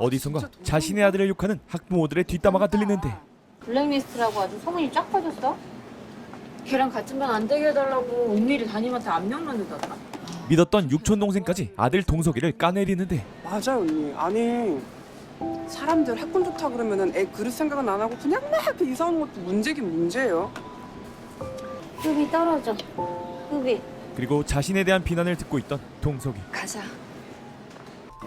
어디선가 자신의 아들을 욕하는 학부모들의 뒷담화가 들리는데 블랙리스트라고 아주 소문이 쫙 퍼졌어? 걔랑 같은 반 안 되게 해달라고 은밀히 담임한테 압력 넣는다더라. 믿었던 육촌 동생까지 아들 동석이를 까내리는데 맞아요, 언니. 아니, 사람들 학군 좋다 그러면은 애 그릇 생각은 안 하고 그냥 막 이상한 것도 문제긴 문제예요. 급이 떨어져. 급이. 그리고 자신에 대한 비난을 듣고 있던 동석이. 가자.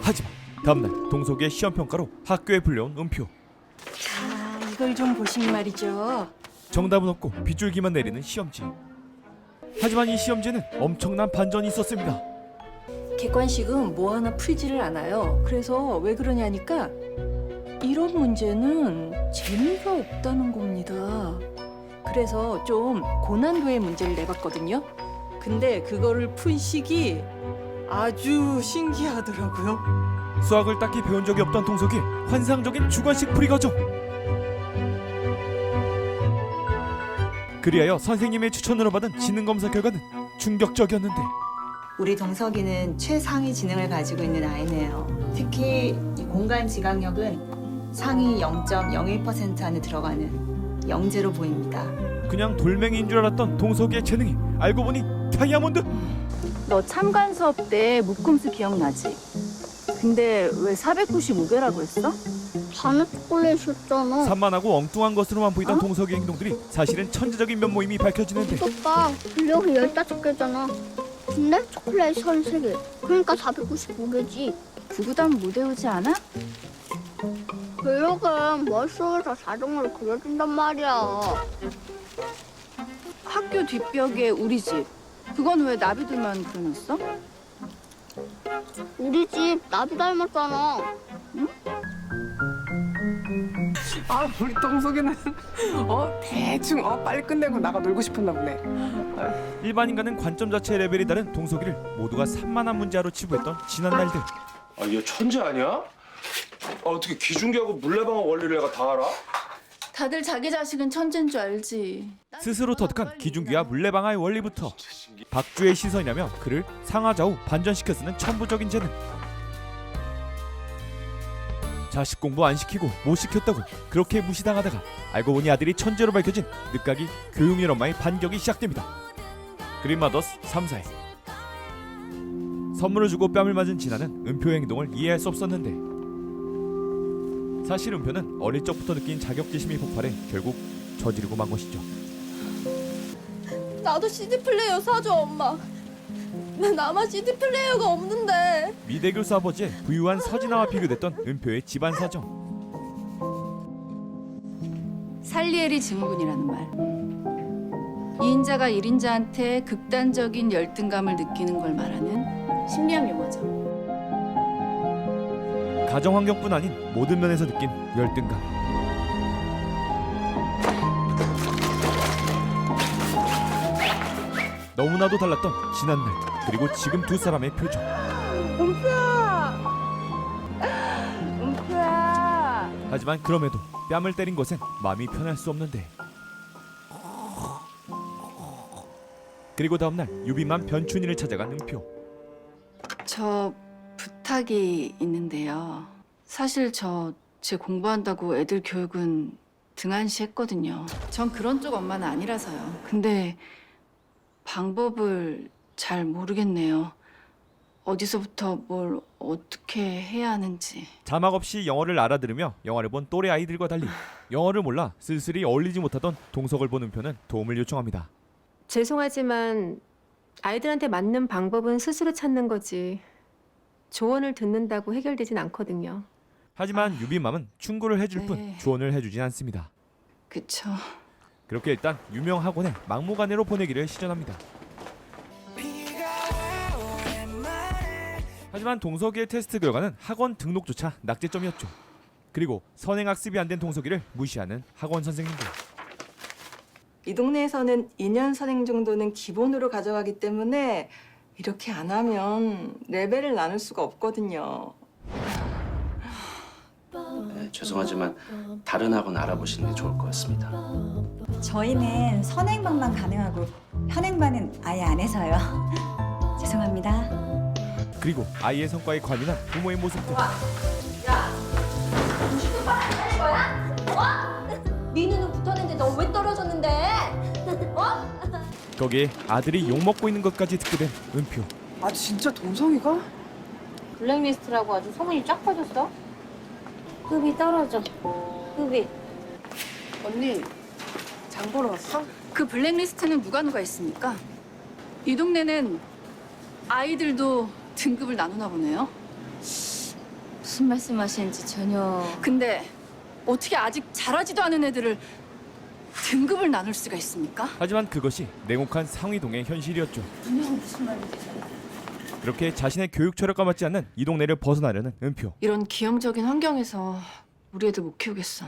하지만 다음날 동석이의 시험평가로 학교에 불려온 은표. 자, 이걸 좀 보시면 말이죠. 정답은 없고 빗줄기만 내리는 시험지. 하지만 이 시험지에는 엄청난 반전이 있었습니다. 객관식은 뭐 하나 풀지를 않아요. 그래서 왜 그러냐니까 이런 문제는 재미가 없다는 겁니다. 그래서 좀 고난도의 문제를 내봤거든요. 근데 그거를 푼 식이 아주 신기하더라고요. 수학을 딱히 배운 적이 없던 동석이 환상적인 주관식 풀이 과정. 그리하여 선생님의 추천으로 받은 지능검사 결과는 충격적이었는데 우리 동석이는 최상위 지능을 가지고 있는 아이네요. 특히 이 공간 지각력은 상위 0.01% 안에 들어가는 영재로 보입니다. 그냥 돌멩이인 줄 알았던 동석이의 재능이 알고 보니 다이아몬드. 너 참관 수업 때 묶음수 기억나지? 근데 왜 495개라고 했어? 단어 초콜릿이었잖아. 산만하고 엉뚱한 것으로만 보이던 동석이의 행동들이 사실은 천재적인 면모임이 밝혀지는데 오빠, 블록이 15개잖아. 근데 초콜릿이 33개. 그러니까 495개지. 구구단 못 외우지 않아? 블록은 머릿속에서 자동으로 그려진단 말이야. 학교 뒷벽에 우리 집. 그건 왜 나비들만 그려놨어? 우리 집 나비 닮았잖아. 아, 우리 동석이는 대충 빨리 끝내고 나가 놀고 싶었나 보네. 일반 인간은 관점 자체의 레벨이 다른 동석이를 모두가 산만한 문제로 치부했던 지난 날들. 아, 얘 천재 아니야? 어떻게 기중기하고 물레방아 원리를 내가 다 알아? 다들 자기 자식은 천재인 줄 알지. 스스로 터득한 기중기와 물레방아의 원리부터 박주의 시선이라며 그를 상하좌우 반전시켜 쓰는 천부적인 재능. 자식 공부 안 시키고 못 시켰다고 그렇게 무시당하다가 알고 보니 아들이 천재로 밝혀진 늦가기 교육열 엄마의 반격이 시작됩니다. 그린마더스 3사회. 선물을 주고 뺨을 맞은 진아는 은표의 행동을 이해할 수 없었는데 사실 은표는 어릴 적부터 느낀 자격지심이 폭발해 결국 저지르고 만 것이죠. 나도 CD 플레이어 사줘, 엄마. 나만 CD 플레이어가 없는데. 미대교수 아버지의 부유한 서진아와 비교됐던 은표의 집안 사정. 살리에리 증후군이라는 말. 2인자가 1인자한테 극단적인 열등감을 느끼는 걸 말하는 심리학 용어죠. 가정 환경뿐 아닌 모든 면에서 느낀 열등감. 너무나도 달랐던 지난날 그리고 지금 두 사람의 표정. 은표야. 은표야. 하지만 그럼에도 뺨을 때린 것엔 마음이 편할 수 없는데. 그리고 다음날 유비만 변춘이를 찾아간 은표. 저 부탁이 있는데요. 사실 제 공부한다고 애들 교육은 등한시했거든요. 전 그런 쪽 엄마는 아니라서요. 근데 방법을 잘 모르겠네요. 어디서부터 뭘 어떻게 해야 하는지. 자막 없이 영어를 알아들으며 영화를 본 또래 아이들과 달리 영어를 몰라 쓸쓸히 어울리지 못하던 동석을 본 은표는 도움을 요청합니다. 죄송하지만 아이들한테 맞는 방법은 스스로 찾는 거지. 조언을 듣는다고 해결되진 않거든요. 하지만 유비맘은 충고를 해줄 뿐 네. 조언을 해주진 않습니다. 그쵸. 그렇게 일단 유명 학원에 막무가내로 보내기를 시전합니다. 하지만 동석이의 테스트 결과는 학원 등록조차 낙제점이었죠. 그리고 선행학습이 안 된 동석이를 무시하는 학원 선생님들. 이 동네에서는 2년 선행 정도는 기본으로 가져가기 때문에 이렇게 안 하면 레벨을 나눌 수가 없거든요. 네, 죄송하지만 다른 학원 알아보시는 게 좋을 것 같습니다. 저희는 선행반만 가능하고 현행반은 아예 안 해서요. 죄송합니다. 그리고 아이의 성과에 관인한 부모의 모습들. 야, 거기에 아들이 욕먹고 있는 것까지 듣게 된 은표. 아 진짜 동성이가? 블랙리스트라고 아주 소문이 쫙 퍼졌어. 급이 떨어져. 급이. 언니 장 보러 왔어? 그 블랙리스트는 누가 있습니까? 이 동네는 아이들도 등급을 나누나 보네요. 무슨 말씀하시는지 전혀. 근데 어떻게 아직 자라지도 않은 애들을 등급을 나눌 수가 있습니까? 하지만 그것이 냉혹한 상위동의 현실이었죠. 무슨 말인지. 그렇게 자신의 교육 철학과 맞지 않는 이 동네를 벗어나려는 은표. 이런 기형적인 환경에서 우리 애들 못 키우겠어.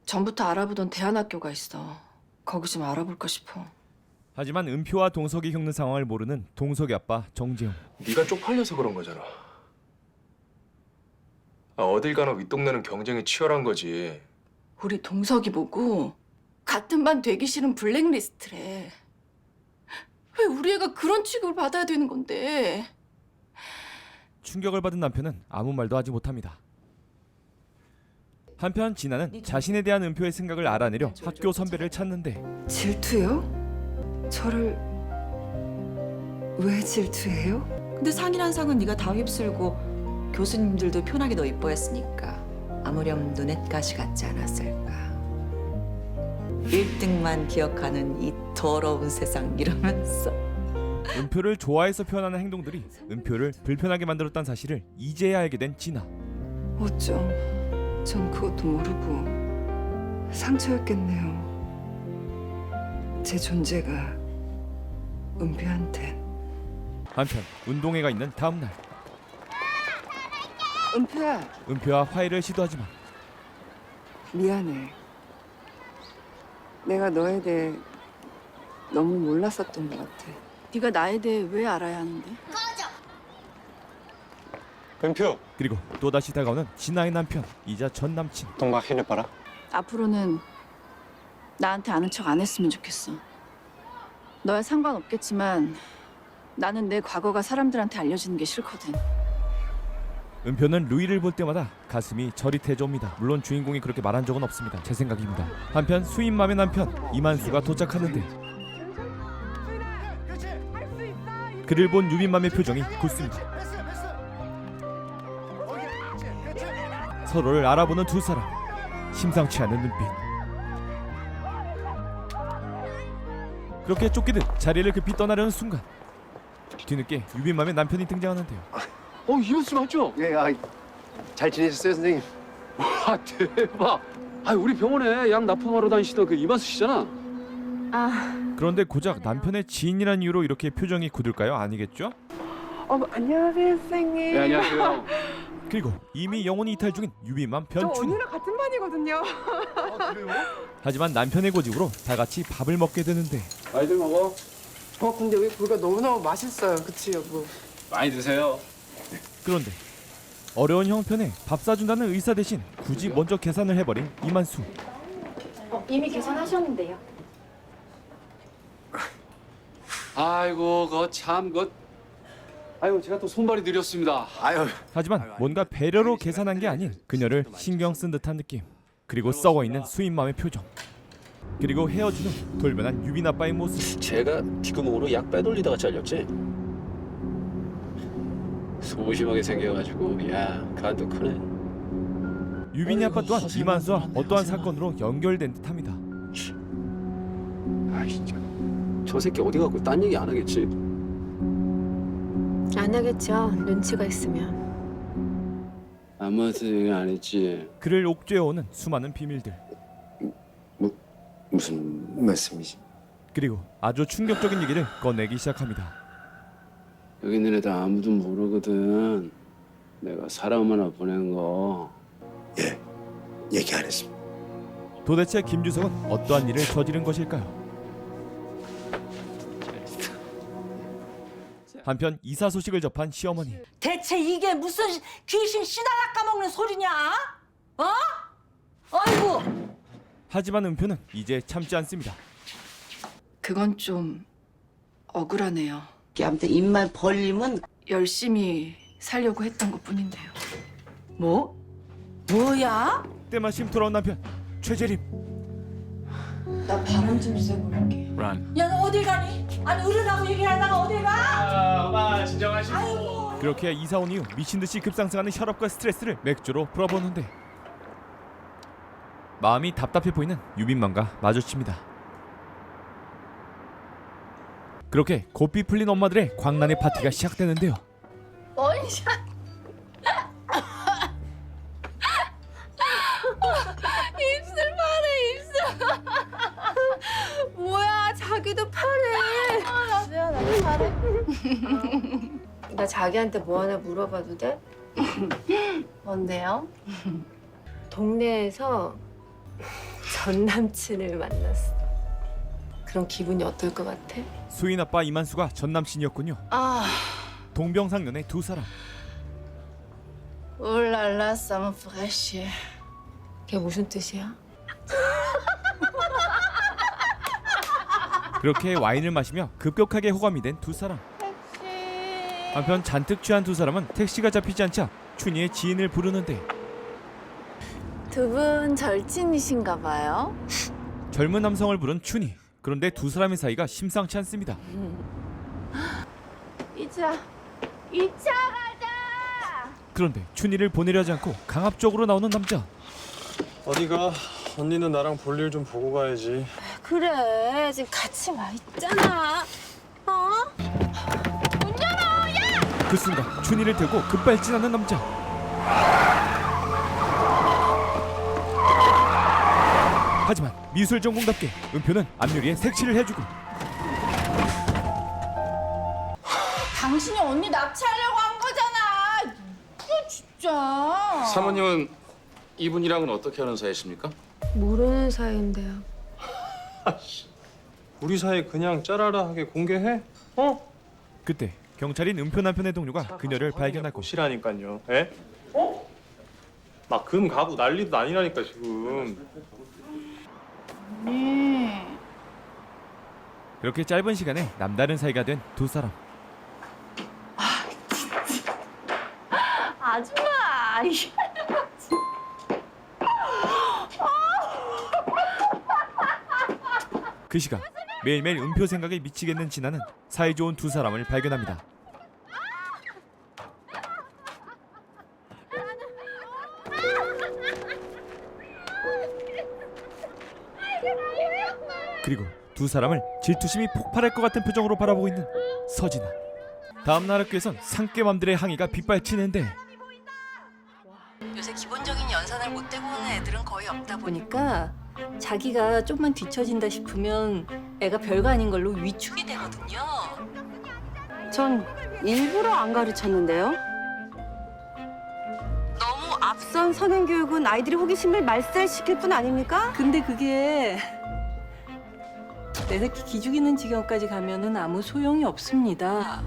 전부터 알아보던 대안학교가 있어. 거기 좀 알아볼까 싶어. 하지만 은표와 동석이 겪는 상황을 모르는 동석이 아빠 정재용. 네가 쪽팔려서 그런 거잖아. 어딜 가나 윗동네는 경쟁이 치열한 거지. 우리 동석이 보고 같은 반 되기 싫은 블랙리스트래. 왜 우리 애가 그런 취급을 받아야 되는 건데? 충격을 받은 남편은 아무 말도 하지 못합니다. 한편 진아는 자신에 대한 은표의 생각을 알아내려 학교 선배를 찾는데 질투요? 저를 왜 질투해요? 근데 상이란 상은 네가 다 휩쓸고 교수님들도 편하게 너 이뻐했으니까 아무렴 눈엣가시 같지 않았을까. 1등만 기억하는 이 더러운 세상 이러면서. 은표를 좋아해서 표현하는 행동들이 은표를 불편하게 만들었다는 사실을 이제야 알게 된 진아. 어쩜 전 그것도 모르고 상처였겠네요. 제 존재가 은표한텐. 한편 운동회가 있는 다음 날 은표야 은표와 화해를 시도하지만 미안해. 내가 너에 대해 너무 몰랐었던 것 같아. 네가 나에 대해 왜 알아야 하는데? 은표. 그리고 또다시 다가오는 진아의 남편 이자 전 남친. 동막 해내봐라. 앞으로는 나한테 아는 척 안 했으면 좋겠어. 너야 상관없겠지만 나는 내 과거가 사람들한테 알려지는 게 싫거든. 은표는 루이를 볼 때마다 가슴이 저릿해져 옵니다. 물론 주인공이 그렇게 말한 적은 없습니다. 제 생각입니다. 한편 수인맘의 남편 이만수가 도착하는데 그를 본 유빈맘의 표정이 굳습니다. 서로를 알아보는 두 사람. 심상치 않은 눈빛. 그렇게 쫓기듯 자리를 급히 떠나려는 순간 뒤늦게 유빈맘의 남편이 등장하는데요. 이만수 맞죠? 예, 잘 지내셨어요, 선생님? 와, 대박. 우리 병원에 약 납품하러 다니시던 그 이만수 씨잖아. 그런데 고작 남편의 지인이란 이유로 이렇게 표정이 굳을까요? 아니겠죠? 안녕하세요 선생님. 네, 안녕하세요. 그리고 이미 영혼이 이탈 중인 유빈맘 저 변춘. 언니랑 같은 반이거든요. 하지만 남편의 고집으로 다 같이 밥을 먹게 되는데 많이들 먹어. 근데 우리 불가 너무너무 맛있어요. 그치 여보? 많이 드세요. 그런데 어려운 형편에 밥 사준다는 의사 대신 굳이 먼저 계산을 해버린 이만수. 이미 계산하셨는데요. 아이고, 아이고, 제가 또 손발이 느렸습니다. 하지만 뭔가 배려로 계산한 게 아닌 그녀를 신경 쓴 듯한 느낌. 그리고 썩어있는 수인맘의 표정. 그리고 헤어진 후 돌변한 유빈 아빠의 모습. 제가 뒷구멍으로 약 빼돌리다가 잘렸지. 소심하게 생겨가지고 야 간도 크네. 유빈이 아빠 또한 이만수와 어떠한 사건으로 연결된 듯합니다. 진짜. 저 새끼 어디 가고 딴 얘기 안 하겠지? 안 하겠죠. 눈치가 있으면. 아무한테 얘기 안 했지. 그를 옥죄어오는 수많은 비밀들. 무슨 말씀이지? 그리고 아주 충격적인 얘기를 꺼내기 시작합니다. 여기 있는 애들 아무도 모르거든. 내가 사람 하나 보낸 거. 예, 얘기 안 했습니다. 도대체 김주석은 어떠한 일을 저지른 것일까요? 한편 이사 소식을 접한 시어머니. 대체 이게 무슨 귀신 씨다락 까먹는 소리냐? 아이고. 하지만 은표는 이제 참지 않습니다. 그건 좀 억울하네요. 아무튼 입만 벌리면 열심히 살려고 했던 것뿐인데요. 뭐야? 때마침 돌아온 남편 최재림. 나 바람 좀 쐬고 올게. 야, 너 어딜 가니? 아니, 어른하고 얘기하다가 어딜 가? 엄마 진정하시고. 그렇게 이사 온 이후 미친 듯이 급상승하는 혈압과 스트레스를 맥주로 풀어보는데 마음이 답답해 보이는 유빈맘과 마주칩니다. 그렇게 고삐 풀린 엄마들의 광란의 파티가 시작되는데요. 원샷. 입술 파래, 입술. 뭐야, 자기도 파래. 나도 파래. 나 자기한테 뭐 하나 물어봐도 돼? 뭔데요? 동네에서 전 남친을 만났어. 그럼 기분이 어떨 것 같아? 수인 아빠 이만수가 전 남친이었군요. 동병상련의 두 사람. 울랄라 사무 프레쉬. 그게 무슨 뜻이야? 그렇게 와인을 마시며 급격하게 호감이 된 두 사람. 한편 잔뜩 취한 두 사람은 택시가 잡히지 않자 춘희의 지인을 부르는데 두 분 절친이신가 봐요? 젊은 남성을 부른 춘희. 그런데 두 사람의 사이가 심상치 않습니다. 이차 가자. 그런데 춘희를 보내려 하지 않고 강압적으로 나오는 남자. 어디가? 언니는 나랑 볼 일 좀 보고 가야지. 그래, 지금 같이 와 있잖아. 어? 그 순간 춘희를 대고 급발진하는 남자. 하지만 미술 전공답게 은표는 앞유리에 색칠을 해주고 당신이 언니 납치하려고 한 거잖아. 진짜. 사모님은 이분이랑은 어떻게 하는 사이십니까? 모르는 사이인데요. 우리 사이 그냥 짜라라하게 공개해? 어? 그때 경찰인 은표 남편의 동료가 그녀를 발견하고 시라니까요. 에? 어? 막 금 가부 난리도 아니라니까 지금. 그렇게 짧은 시간에 남다른 사이가 된 두 사람. 아줌마. 그 시각 매일매일 은표 생각에 미치겠는 진아는 사이좋은 두 사람을 발견합니다. 그리고 두 사람을 질투심이 폭발할 것 같은 표정으로 바라보고 있는 서진아. 다음날 학교에선 상깨맘들의 항의가 빗발치는데 요새 기본적인 연산을 못 떼고 오는 애들은 거의 없다 보니까 자기가 좀만 뒤처진다 싶으면 애가 별거 아닌 걸로 위축이 되거든요. 전 일부러 안 가르쳤는데요. 너무 앞선 선행 교육은 아이들의 호기심을 말살시킬 뿐 아닙니까? 근데 그게 내 새끼 기죽이는 지경까지 가면은 아무 소용이 없습니다.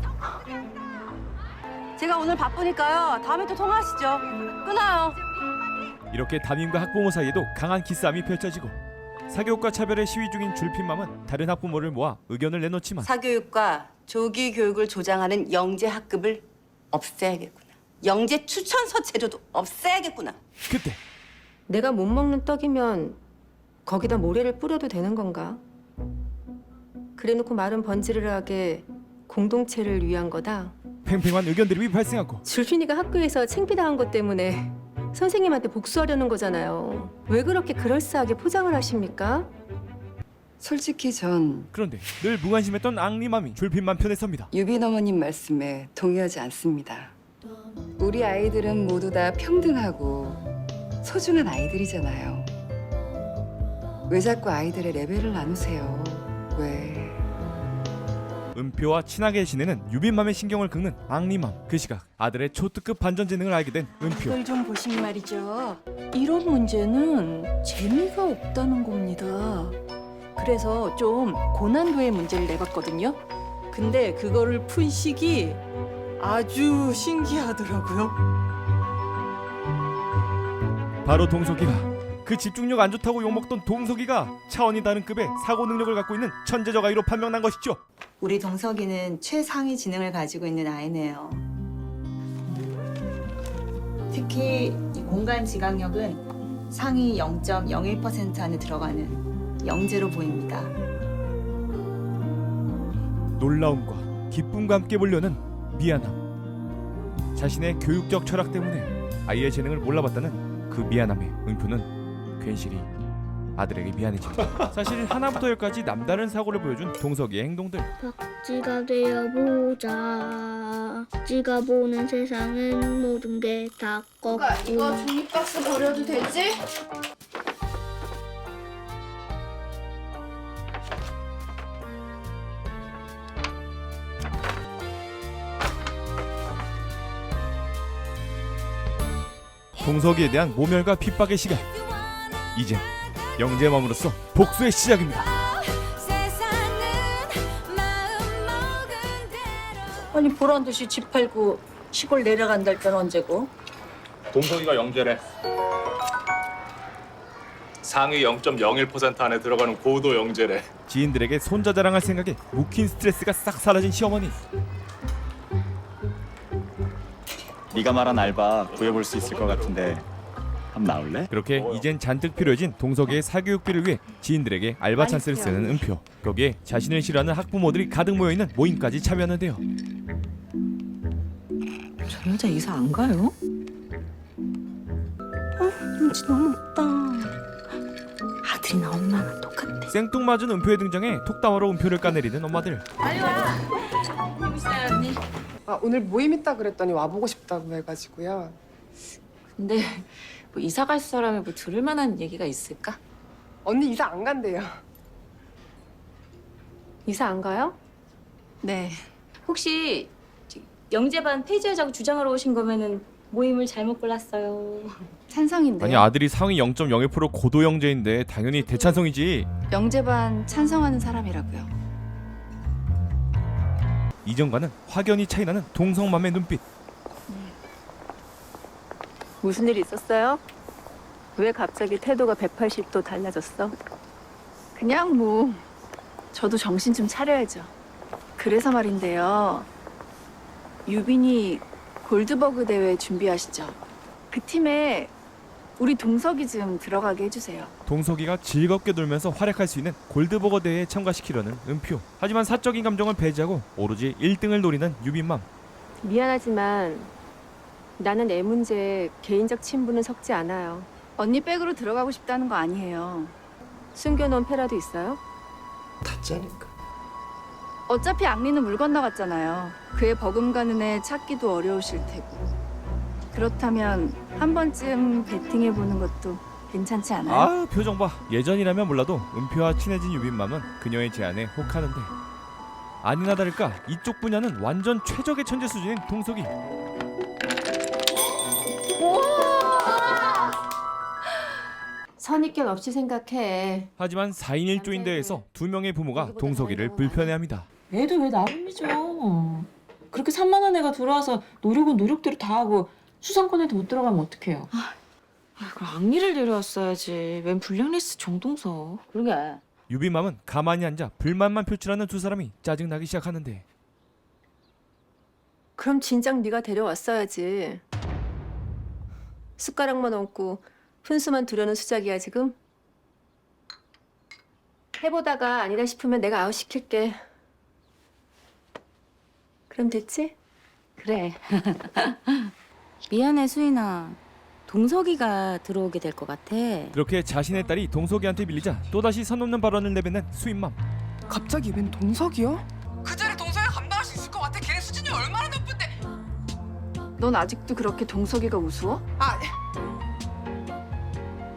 제가 오늘 바쁘니까요. 다음에 또 통화하시죠. 끊어요. 이렇게 담임과 학부모 사이에도 강한 기싸움이 펼쳐지고 사교육과 차별의 시위 중인 줄핀맘은 다른 학부모를 모아 의견을 내놓지만 사교육과 조기 교육을 조장하는 영재 학급을 없애야겠구나. 영재 추천서 제도도 없애야겠구나. 그때 내가 못 먹는 떡이면 거기다 모래를 뿌려도 되는 건가? 그래놓고 말은 번지르르하게 공동체를 위한 거다. 팽팽한 의견 대립이 발생하고 줄핀이가 학교에서 창피당한 것 때문에 선생님한테 복수하려는 거잖아요. 왜 그렇게 그럴싸하게 포장을 하십니까? 솔직히 전 그런데 늘 무관심했던 앙리맘이 줄핀맘 편에 섭니다. 유빈 어머님 말씀에 동의하지 않습니다. 우리 아이들은 모두 다 평등하고 소중한 아이들이잖아요. 왜 자꾸 아이들의 레벨을 나누세요? 왜? 은표와 친하게 지내는 유빈맘의 신경을 긁는 앙리맘. 그 시각 아들의 초특급 반전 재능을 알게 된 은표. 이걸 좀 보신 말이죠. 이런 문제는 재미가 없다는 겁니다. 그래서 좀 고난도의 문제를 내봤거든요. 근데 그거를 푼 식이 아주 신기하더라고요. 바로 동석이가 그 집중력 안 좋다고 욕먹던 동석이가 차원이 다른 급의 사고 능력을 갖고 있는 천재적 아이로 판명난 것이죠. 우리 동석이는 최상위 지능을 가지고 있는 아이네요. 특히 이 공간 지각력은 상위 0.01% 안에 들어가는 영재로 보입니다. 놀라움과 기쁨과 함께 몰려오는 미안함. 자신의 교육적 철학 때문에 아이의 재능을 몰라봤다는 그 미안함에 은표는 괜시리 아들에게 미안해집니다. 사실 하나부터 열까지 남다른 사고를 보여준 동석이의 행동들. 박쥐가 되어보자. 박쥐가 보는 세상은 모든 게 다 꺾고. 이거 종이박스 버려도 되지? 동석이에 대한 모멸과 핍박의 시간. 이제 영재의 마음으로서 복수의 시작입니다. 아니 보란 듯이 집 팔고 시골 내려간달 땐 언제고? 동석이가 영재래. 상위 0.01% 안에 들어가는 고도 영재래. 지인들에게 손자 자랑할 생각에 묵힌 스트레스가 싹 사라진 시어머니. 네가 말한 알바 구해볼 수 있을 것 같은데 한번 나올래? 그렇게 이젠 잔뜩 필요해진 동석이의 사교육비를 위해 지인들에게 알바 찬스를 쓰는 은표. 거기에 자신을 싫어하는 학부모들이 가득 모여있는 모임까지 참여하는데요. 저 여자 이사 안 가요? 눈치 너무 없다. 아들이나 엄마나 똑같아. 생뚱맞은 은표의 등장에 톡담으로 은표를 까내리는 엄마들. 빨리 와. 재밌어요 언니. 아, 오늘 모임 있다 그랬더니 와보고 싶다고 해가지고요. 근데 뭐 이사 갈 사람이 뭐 들을 만한 얘기가 있을까? 언니 이사 안 간대요. 이사 안 가요? 네. 혹시 영재반 폐지하자고 주장하러 오신 거면은 모임을 잘못 골랐어요. 찬성인데요. 아니 아들이 상위 0.01% 고도 영재인데 당연히 대찬성이지. 영재반 찬성하는 사람이라고요. 이전과는 확연히 차이나는 동성맘의 눈빛. 무슨 일 있었어요? 왜 갑자기 태도가 180도 달라졌어? 그냥 뭐 저도 정신 좀 차려야죠. 그래서 말인데요. 유빈이 골드버그 대회 준비하시죠. 그 팀에 우리 동석이 좀 들어가게 해주세요. 동석이가 즐겁게 놀면서 활약할 수 있는 골드버거 대회에 참가시키려는 은표. 하지만 사적인 감정을 배제하고 오로지 1등을 노리는 유빈맘. 미안하지만 나는 애 문제에 개인적 친분은 섞지 않아요. 언니 백으로 들어가고 싶다는 거 아니에요. 숨겨놓은 패라도 있어요? 닿지 않을까? 어차피 앙리는 물 건너갔잖아요. 그애 버금가는 애 찾기도 어려우실 테고. 그렇다면 한 번쯤 베팅해보는 것도 괜찮지 않아요? 아 표정 봐. 예전이라면 몰라도 은표와 친해진 유빈맘은 그녀의 제안에 혹하는데 아니나 다를까 이쪽 분야는 완전 최적의 천재 수준인 동석이. 선입견 없이 생각해. 하지만 4인 1조인 대회에서 두 명의 부모가 동석이를 불편해합니다. 애도 왜 나를 믿어? 그렇게 산만한 애가 들어와서 노력은 노력대로 다 하고 수상권에도 못 들어가면 어떡해요? 그 앙리를 데려왔어야지. 웬 블랙리스트 정동석. 그러게. 유빈맘은 가만히 앉아 불만만 표출하는 두 사람이 짜증나기 시작하는데 그럼 진작 네가 데려왔어야지. 숟가락만 얹고 훈수만 두려는 수작이야 지금? 해보다가 아니다 싶으면 내가 아웃시킬게. 그럼 됐지? 그래. 미안해 수인아. 동석이가 들어오게 될 것 같아. 그렇게 자신의 딸이 동석이한테 밀리자 또다시 선 넘는 발언을 내뱉는 수인맘. 갑자기 웬 동석이요? 그 자리 동석이 감당할 수 있을 것 같아. 걔네 수준이 얼마나 높은데. 넌 아직도 그렇게 동석이가 우스워? 아,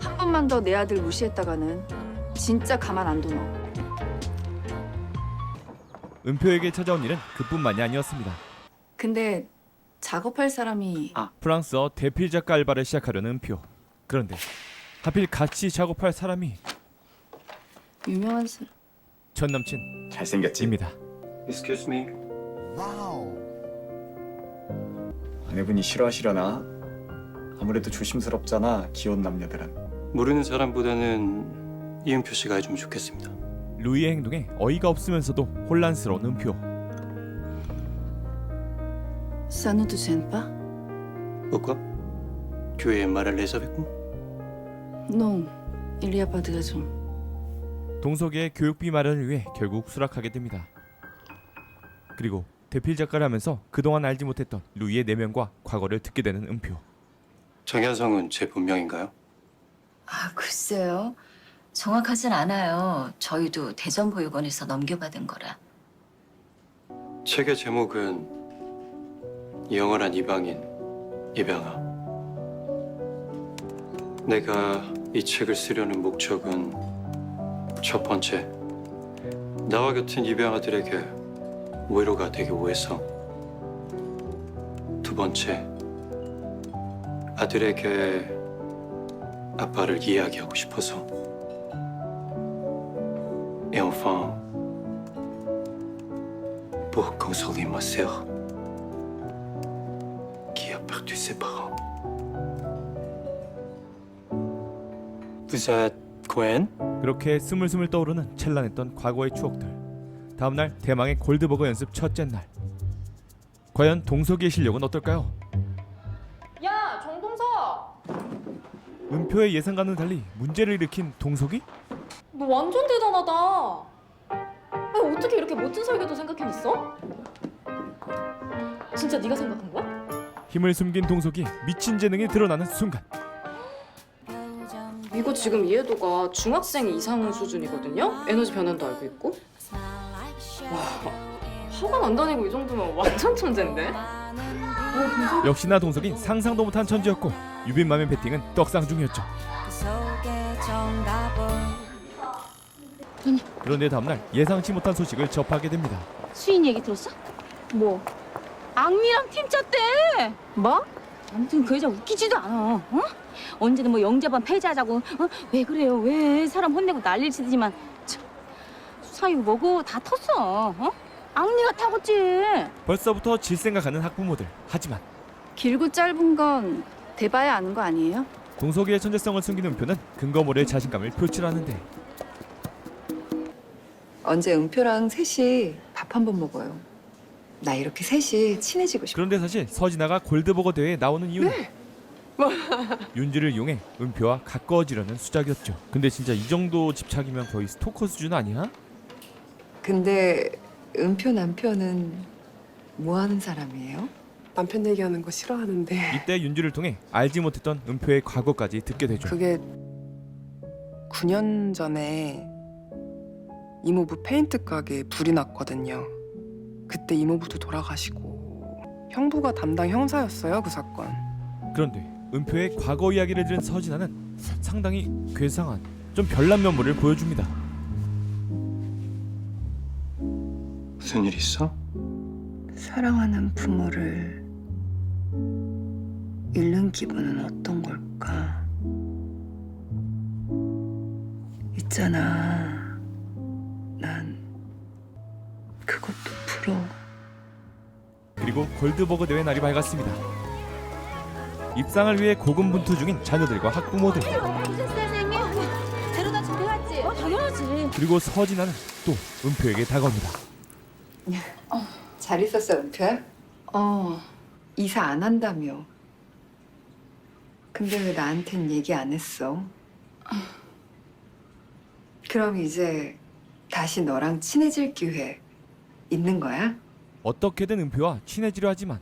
한 번만 더 내 아들 무시했다가는 진짜 가만 안 둬 너. 은표에게 찾아온 일은 그뿐만이 아니었습니다. 근데 작업할 사람이 프랑스어 대필 작가 알바를 시작하려는 은표. 그런데 하필 같이 작업할 사람이 유명한 사람. 전 남친 잘생겼지입니다. Excuse me. 아내분이 싫어하시려나? 아무래도 조심스럽잖아 기혼 남녀들은. 모르는 사람보다는 이은표 씨가 해주면 좋겠습니다. 루이의 행동에 어이가 없으면서도 혼란스러운 은표. Ça ne te gêne pas? Pourquoi? Tu es mal à l'aise avec moi? Non, il y a pas de raison. 동석이의 교육비 마련을 위해 결국 수락하게 됩니다. 그리고 대필 작가를 하면서 그동안 알지 못했던 루이의 내면과 과거를 듣게 되는 은표. 정현성은 제 본명인가요? 아, 글쎄요. 정확하진 않아요. 저희도 대전보육원에서 넘겨받은 거라. 책의 제목은 영원한 이방인 입양아. 내가 이 책을 쓰려는 목적은 첫 번째, 나와 같은 입양아들에게 위로가 되기 위해서. 두 번째, 아들에게 아빠를 이야기하고 싶어서. Et enfin, pour consoler ma sœur qui a perdu ses parents. Vous êtes Gwen? 그렇게 스물스물 떠오르는 찬란했던 과거의 추억들. 다음날 대망의 골드버거 연습 첫째 날. 과연 동석이의 실력은 어떨까요? 야, 정동석! 은표의 예상과는 달리 문제를 일으킨 동석이? 너 완전 대단하다. 아니, 어떻게 이렇게 멋진 설계도 생각해냈어? 진짜 네가 생각한 거야? 힘을 숨긴 동석이 미친 재능이 드러나는 순간. 이거 지금 이해도가 중학생 이상 수준이거든요? 에너지 변환도 알고 있고. 와, 화가 안 다니고 이 정도면 완전 천재인데? 역시나 동석인 상상도 못한 천재였고 유빈맘의 배팅은 떡상 중이었죠. 그런데 다음날 예상치 못한 소식을 접하게 됩니다. 수인 얘기 들었어? 뭐? 악미랑 팀 짰대. 뭐? 아무튼 그 여자 웃기지도 않아. 어? 언제든 뭐 영재반 폐지하자고. 어? 왜 그래요? 왜? 사람 혼내고 난리를 치더지만 수상이고 뭐고 다 텄어. 어? 악리가 타겠지. 벌써부터 질 생각하는 학부모들. 하지만 길고 짧은 건 대봐야 아는 거 아니에요? 동석이의 천재성을 숨기는 은표는 근거 모를 자신감을 표출하는데 언제 은표랑 셋이 밥 한 번 먹어요. 나 이렇게 셋이 친해지고 싶어. 그런데 사실 서진아가 골드버거 대회에 나오는 이유는 윤지를 이용해 은표와 가까워지려는 수작이었죠. 근데 진짜 이 정도 집착이면 거의 스토커 수준 아니야? 근데 은표 남편은 뭐 하는 사람이에요? 남편 얘기하는 거 싫어하는데. 이때 윤지를 통해 알지 못했던 은표의 과거까지 듣게 되죠. 그게 9년 전에 이모부 페인트 가게에 불이 났거든요. 그때 이모부도 돌아가시고 형부가 담당 형사였어요, 그 사건. 그런데 은표의 과거 이야기를 들은 서진아는 상당히 괴상한 좀 별난 면모를 보여줍니다. 무슨 일 있어? 사랑하는 부모를 잃는 기분은 어떤 걸까? 있잖아, 난 그것도 부러워. 그리고 골드버거 대회 날이 밝았습니다. 입상을 위해 고군분투 중인 자녀들과 학부모들. 선생님, 데려다 준비했지? 당연하지. 그리고 서진아는 또 은표에게 다가옵니다. 잘 있었어, 은표야? 이사 안 한다며. 근데 왜 나한텐 얘기 안 했어? 그럼 이제 다시 너랑 친해질 기회 있는 거야? 어떻게든 은표와 친해지려 하지만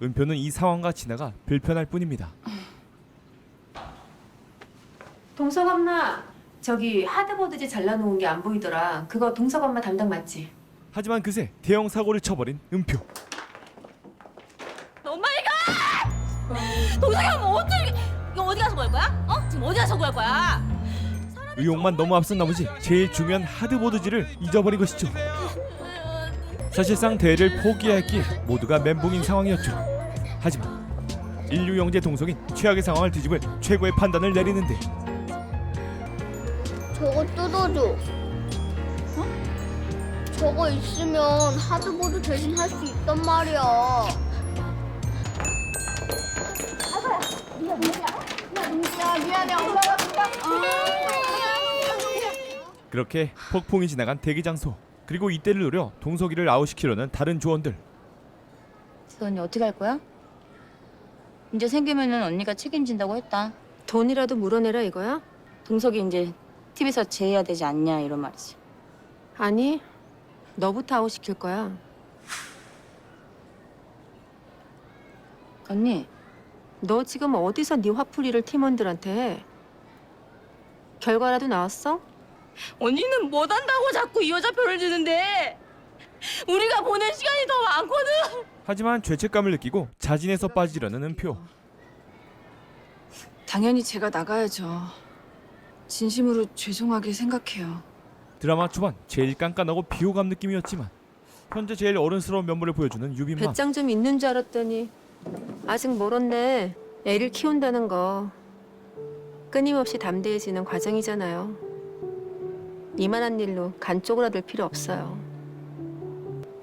은표는 이 상황과 진아가 불편할 뿐입니다. 동석 엄마, 저기 하드보드지 잘라놓은 게 안 보이더라. 그거 동석 엄마 담당 맞지? 하지만 그새 대형 사고를 쳐버린 은표. 오마이갓! 동석이 뭐 어떻게 이거 어디 가서 구할 거야? 어? 지금 어디 가서 구할 거야? 의욕만 너무 앞선 나머지 제일 중요한 하드보드지를 잊어버린 것이죠. 사실상 대회를 포기해야 했기에 모두가 멘붕인 상황이었죠. 하지만 인류 영재 동석인 최악의 상황을 뒤집을 최고의 판단을 내리는데 저거 뜯어줘. 저거 있으면 하드보드 대신 할 수 있단 말이야. 미안해. 엄마가 그렇게 폭풍이 지나간 대기 장소. 그리고 이때를 노려 동석이를 아웃시키려는 다른 조언들. 그 언니 어떻게 할 거야? 이제 생기면은 언니가 책임진다고 했다. 돈이라도 물어내라 이거야? 동석이 이제 TV에서 제해야 되지 않냐 이런 말이지. 아니, 너부터 아웃시킬 거야. 언니, 너 지금 어디서 네 화풀이를 팀원들한테 해? 결과라도 나왔어? 언니는 못한다고 자꾸 이 여자 표를 주는데 우리가 보낸 시간이 더 많거든. 하지만 죄책감을 느끼고 자진해서 빠지려는 은표. 당연히 제가 나가야죠. 진심으로 죄송하게 생각해요. 드라마 초반 제일 깐깐하고 비호감 느낌이었지만 현재 제일 어른스러운 면모를 보여주는 유빈맘. 배짱 좀 있는 줄 알았더니 아직 멀었네. 애를 키운다는 거 끊임없이 담대해지는 과정이잖아요. 이만한 일로 간 쪼그라들 필요 없어요.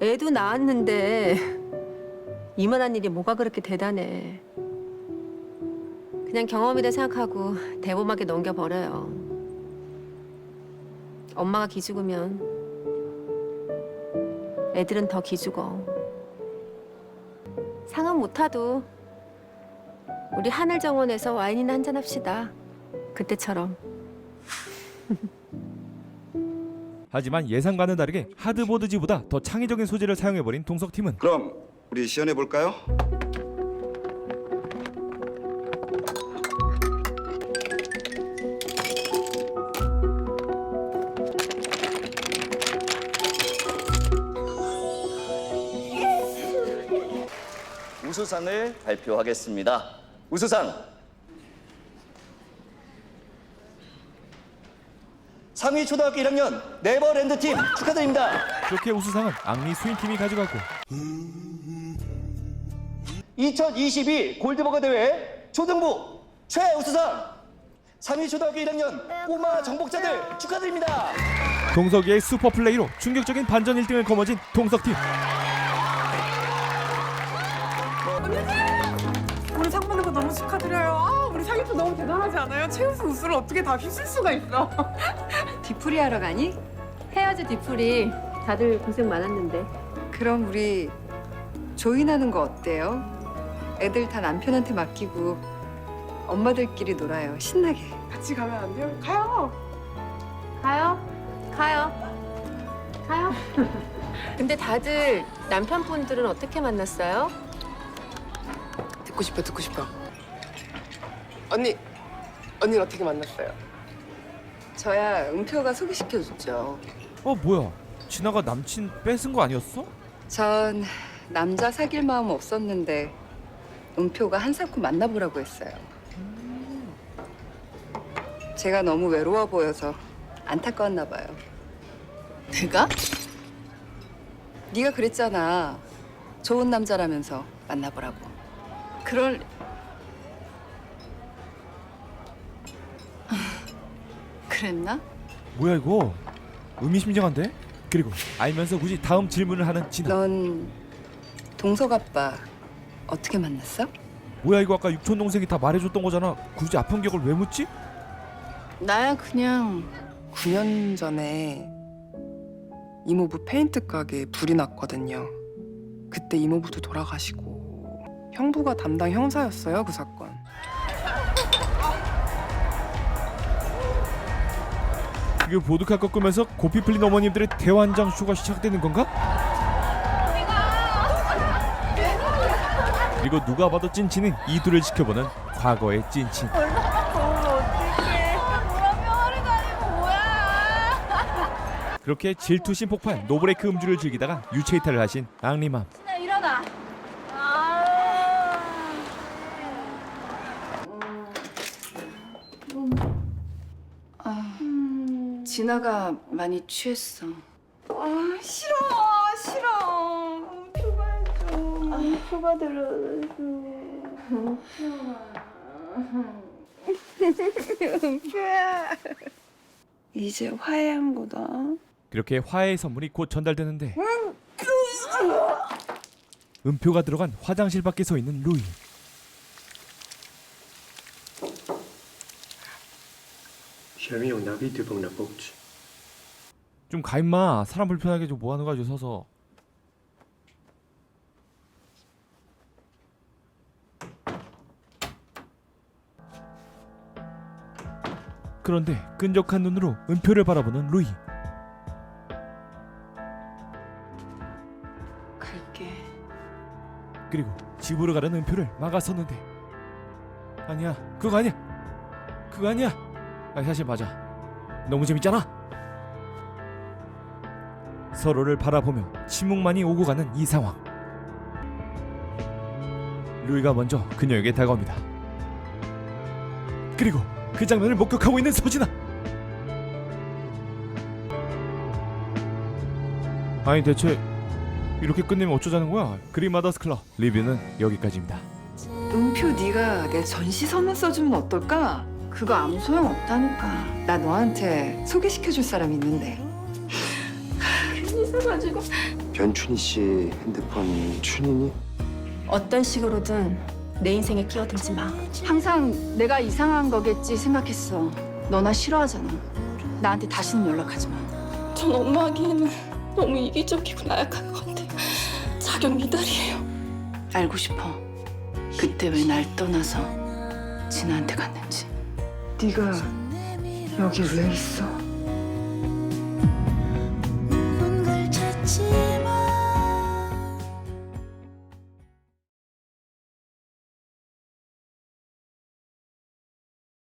애도 낳았는데 이만한 일이 뭐가 그렇게 대단해. 그냥 경험이다 생각하고 대범하게 넘겨버려요. 엄마가 기죽으면 애들은 더 기죽어. 상은 못 타도 우리 하늘정원에서 와인이나 한잔 합시다. 그때처럼. 하지만 예상과는 다르게 하드보드지보다 더 창의적인 소재를 사용해버린 동석팀은 그럼 우리 시연해 볼까요? 우수상을 발표하겠습니다. 우수상 상위 초등학교 1학년 네버랜드 팀 축하드립니다. 그렇게 우수상은 앙리 수인팀이 가져가고 2022 골드버거 대회 초등부 최우수상 상위 초등학교 1학년 꼬마 정복자들 축하드립니다. 동석이의 슈퍼플레이로 충격적인 반전 1등을 거머쥔 동석팀. 우리 상 받는 거 너무 축하드려요. 아, 우리 상위표 너무 대단하지 않아요? 최우수 우수를 어떻게 다 휩쓸 수가 있어? 뒤풀이 하러 가니? 해야지 뒤풀이. 다들 고생 많았는데. 그럼 우리 조인하는 거 어때요? 애들 다 남편한테 맡기고 엄마들끼리 놀아요. 신나게. 같이 가면 안 돼요? 가요. 가요. 근데 다들 남편분들은 어떻게 만났어요? 듣고 싶어. 언니는 어떻게 만났어요? 저야 은표가 소개시켜줬죠. 뭐야? 진아가 남친 뺏은 거 아니었어? 전 남자 사귈 마음 없었는데 은표가 한사코 만나보라고 했어요. 제가 너무 외로워 보여서 안타까웠나 봐요. 내가? 네가 그랬잖아. 좋은 남자라면서 만나보라고. 그럴... 그랬나? 뭐야 이거? 의미심장한데? 그리고 알면서 굳이 다음 질문을 하는 진아. 넌 동석 아빠 어떻게 만났어? 뭐야 이거 아까 육촌 동생이 다 말해줬던 거잖아. 굳이 아픈 기억을 왜 묻지? 나야 그냥 9년 전에 이모부 페인트 가게에 불이 났거든요. 그때 이모부도 돌아가시고 형부가 담당 형사였어요, 그 사건. 그게 보드카 꺾으면서 고삐 풀린 어머님들의 대환장 쇼가 시작되는 건가? 그리고 누가 봐도 찐친은 이 둘을 지켜보는 과거의 찐친. 그렇게 질투심 폭발 노브레이크 음주를 즐기다가 유체 이탈을 하신 앙리맘. 진아 일어나. 진아가 많이 취했어. 싫어. 은표가 해줘. 은표가 들어줘. 은표야. 이제 화해한 거다. 그렇게 화해의 선물이 곧 전달되는데 은표가 들어간 화장실 밖에 서 있는 루이. 좀 가 임마. 사람 불편하게 좀 뭐하는 거야 서서. 그런데 끈적한 눈으로 은표를 바라보는 루이. 갈게. 그리고 집으로 가는 은표를 막아섰는데 아니야 그거 아니야 그거 아니야. 사실 맞아. 너무 재밌잖아. 서로를 바라보며 침묵만이 오고 가는 이 상황. 루이가 먼저 그녀에게 다가옵니다. 그리고 그 장면을 목격하고 있는 서진아. 아니 대체 이렇게 끝내면 어쩌자는 거야? 그린마더스 클럽 리뷰는 여기까지입니다. 은표 네가 내 전시 선물 써주면 어떨까? 그거 아무 소용 없다니까. 나 너한테 소개시켜줄 사람 있는데. 괜히 있어가지고. 변춘희 씨 핸드폰 춘희니? 어떤 식으로든 내 인생에 끼어들지 마. 항상 내가 이상한 거겠지 생각했어. 너나 싫어하잖아. 나한테 다시는 연락하지 마. 전 엄마하기에는 너무 이기적이고 나약한 것 같아요. 자격 미달이에요. 알고 싶어. 그때 왜 날 떠나서 진아한테 갔는지. 네가 여기 왜 있어? 뭔가를 찾지